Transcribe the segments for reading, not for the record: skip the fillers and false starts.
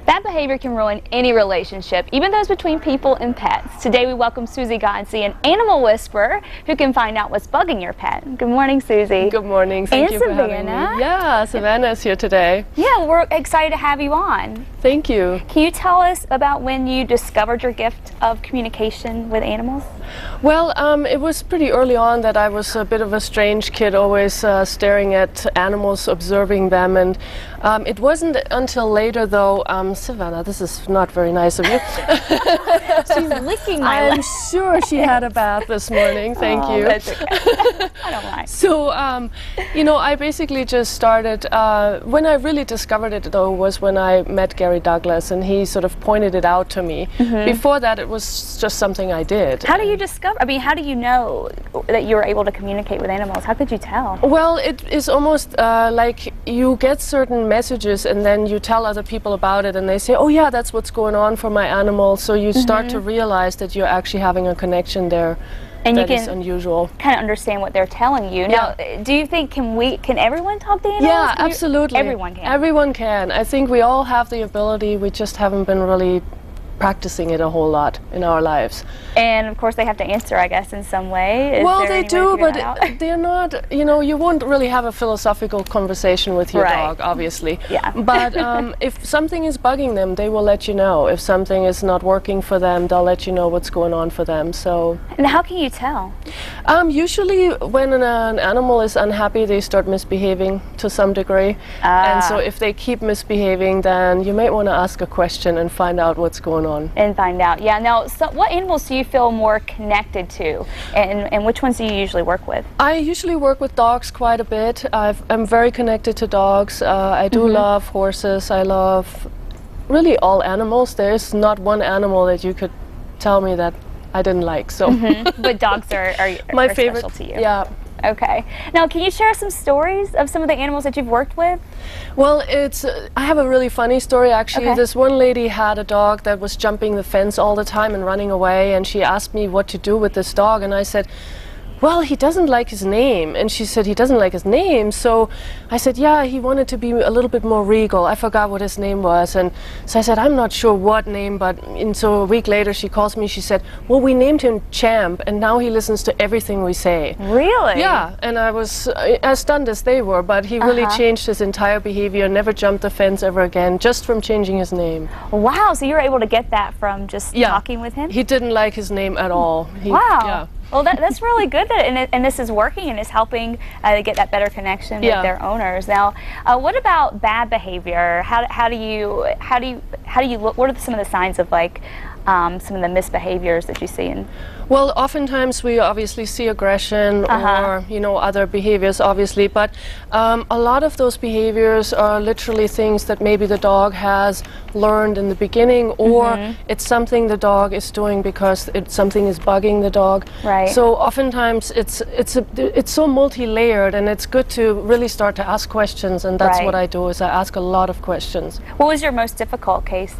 Bad behavior can ruin any relationship, even those between people and pets. Today we welcome Suzy Godsey, an animal whisperer who can find out what's bugging your pet. Good morning, Suzy. Good morning. Thank you for having me. Yeah, Savannah is here today. Yeah, we're excited to have you on. Thank you. Can you tell us about when you discovered your gift of communication with animals? Well, it was pretty early on that I was a bit of a strange kid, always staring at animals, observing them, and it wasn't until later, though. Savannah, this is not very nice of you. She's licking my I'm sure she had a bath this morning. Thank you. That's okay. I don't mind. So, you know, I basically just started, when I really discovered it, though, was when I met Gary Douglas, and he sort of pointed it out to me. Before that, it was just something I did. How do you discover, how do you know that you were able to communicate with animals? How could you tell? Well, it is almost like you get certain messages and then you tell other people about it and they say, oh yeah, that's what's going on for my animal. So you start to realize that you're actually having a connection there. And that you is unusual. Kind of understand what they're telling you. Yeah. Now, do you think, can everyone talk to animals? Yeah, absolutely. Everyone can. Everyone can. I think we all have the ability, we just haven't been really practicing it a whole lot in our lives. And of course they have to answer, I guess, in some way. Well, they do, but they're not, you know, you won't really have a philosophical conversation with your dog, obviously. Yeah. But if something is bugging them, they will let you know. If something is not working for them, they'll let you know what's going on for them. So. And how can you tell? Usually when an animal is unhappy, they start misbehaving to some degree. And so if they keep misbehaving, then you might want to ask a question and find out what's going on. And find out. Yeah. Now, so what animals do you feel more connected to, and which ones do you usually work with? I usually work with dogs quite a bit. I'm very connected to dogs. I do love horses. I love really all animals. There's not one animal that you could tell me that I didn't like. So, but dogs are my favorite special to you. Yeah. Okay. Now, can you share some stories of some of the animals that you've worked with? Well, I have a really funny story, actually. This one lady had a dog that was jumping the fence all the time and running away, and she asked me what to do with this dog, and I said, well, he doesn't like his name. And she said, he doesn't like his name. So I said, yeah, he wanted to be a little bit more regal. I forgot what his name was. And so I said, I'm not sure what name, and so a week later she calls me, she said, well, we named him Champ, and now he listens to everything we say. Really? Yeah, and I was as stunned as they were, but he really changed his entire behavior, never jumped the fence ever again, just from changing his name. Wow, so you were able to get that from just talking with him? He didn't like his name at all. Wow. Yeah. Well, that's really good, and this is working and is helping get that better connection with their owners. Now, what about bad behavior? How do you look? What are some of the signs of some of the misbehaviors that you see in? Well, oftentimes we obviously see aggression or, you know, other behaviors, obviously, but a lot of those behaviors are literally things that maybe the dog has learned in the beginning, or it's something the dog is doing because something is bugging the dog. Right. So oftentimes it's so multi-layered, and it's good to really start to ask questions, and that's what I do, is I ask a lot of questions. What was your most difficult case?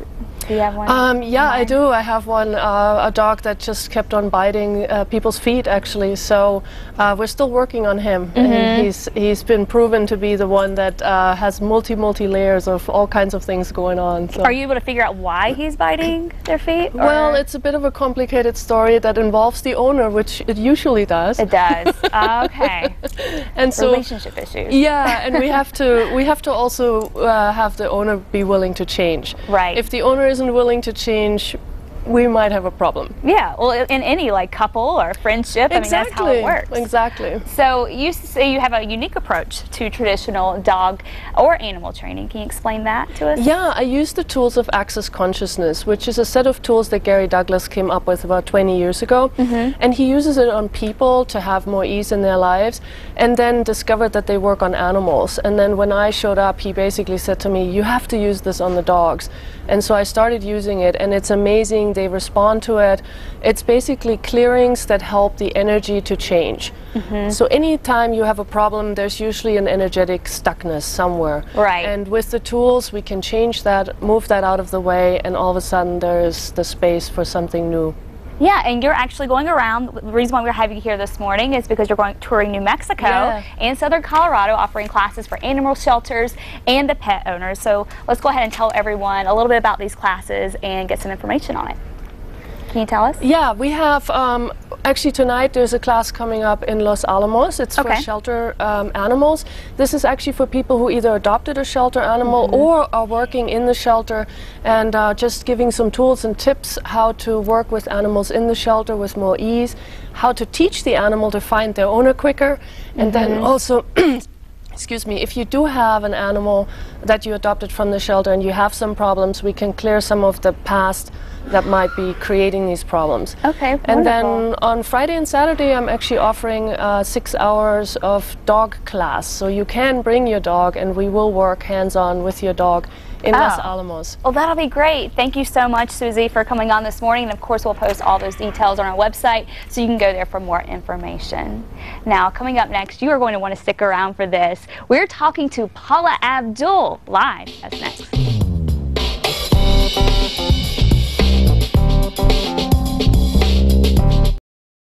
Do you have one? Yeah, I do. I have one, a dog that just kept on biting people's feet, actually. So we're still working on him. And he's been proven to be the one that has multi layers of all kinds of things going on. So. Are you able to figure out why he's biting their feet? Or? Well, it's a bit of a complicated story that involves the owner, which it usually does. It does. Okay. And so relationship issues. Yeah, and we have to also have the owner be willing to change. Right. If the owner isn't willing to change, we might have a problem. Yeah, well, in any couple or friendship, I mean, that's how it works. Exactly. So you say you have a unique approach to traditional dog or animal training. Can you explain that to us? Yeah, I use the tools of access consciousness, which is a set of tools that Gary Douglas came up with about 20 years ago. And he uses it on people to have more ease in their lives, and then discovered that they work on animals. And then when I showed up, he basically said to me, you have to use this on the dogs. And so I started using it, and it's amazing. They respond to it. It's basically clearings that help the energy to change. So anytime you have a problem, there's usually an energetic stuckness somewhere. Right. And with the tools, we can change that, move that out of the way, and all of a sudden there is the space for something new. Yeah, and you're actually going around. The reason why we're having you here this morning is because you're going touring New Mexico and Southern Colorado, offering classes for animal shelters and the pet owners. So let's go ahead and tell everyone a little bit about these classes and get some information on it. Can you tell us? Yeah, we have, actually tonight there's a class coming up in Los Alamos. It's for shelter animals. This is actually for people who either adopted a shelter animal or are working in the shelter, and just giving some tools and tips how to work with animals in the shelter with more ease, how to teach the animal to find their owner quicker, and then also excuse me, if you do have an animal that you adopted from the shelter and you have some problems, we can clear some of the past that might be creating these problems. Okay, wonderful. And then on Friday and Saturday, I'm actually offering 6 hours of dog class. So you can bring your dog and we will work hands-on with your dog in Los Alamos. Well, that'll be great. Thank you so much, Suzy, for coming on this morning. And of course, we'll post all those details on our website so you can go there for more information. Now, coming up next, you are going to want to stick around for this. We're talking to Paula Abdul live. That's next.